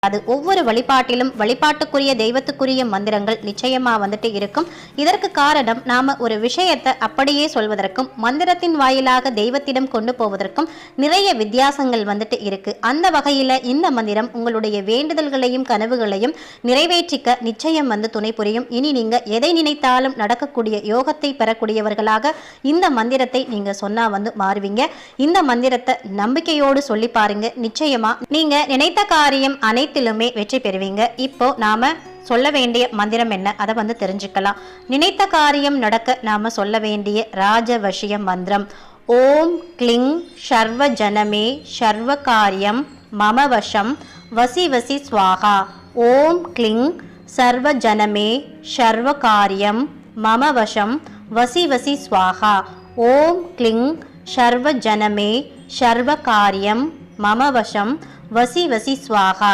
அது ஒவ்வொரு வழிபாட்டிலும் வழிபாட்டுக்குரிய தெய்வத்துக்குரிய மந்திரங்கள் நிச்சயமா இருக்கும். இதற்கு காரணம் நாம ஒரு விஷயத்தை அப்படியே சொல்வதற்கும் மந்திரத்தின் வாயிலாக தெய்வத்திடம் கொண்டு போவதற்கும் நிறைய வித்தியாசங்கள் இருக்கு. அந்த வகையில இந்த மந்திரம் உங்களுடைய வேண்டுதல்களையும் கனவுகளையும் நிறைவேற்றிக்க நிச்சயம் துணை புரியும். இனி நீங்க எதை நினைத்தாலும் நடக்கக்கூடிய யோகத்தை பெறக்கூடியவர்களாக இந்த மந்திரத்தை நீங்க சொன்னா மாறுவீங்க. இந்த மந்திரத்தை நம்பிக்கையோடு சொல்லி பாருங்க. நிச்சயமா நீங்க நினைத்த காரியம் அனைத்திலுமே வெற்றி பெறுவீங்க. இப்போ நாம சொல்ல வேண்டிய மந்திரம் என்ன அதை தெரிஞ்சுக்கலாம். நினைத்த காரியம் நடக்க நாம சொல்ல வேண்டிய ராஜவசிய மந்திரம் ஓம் க்ளிங் சர்வ ஜனமே சர்வ காரியம் மம வசம் வசி வசி ஸ்வாகா. ஓம் க்ளிங் சர்வ ஜனமே சர்வ காரியம் மம வசம் வசி வசி ஸ்வாகா. ஓம் க்ளிங் சர்வ ஜனமே சர்வ காரியம் மம வசம் வசி வசி ஸ்வாகா.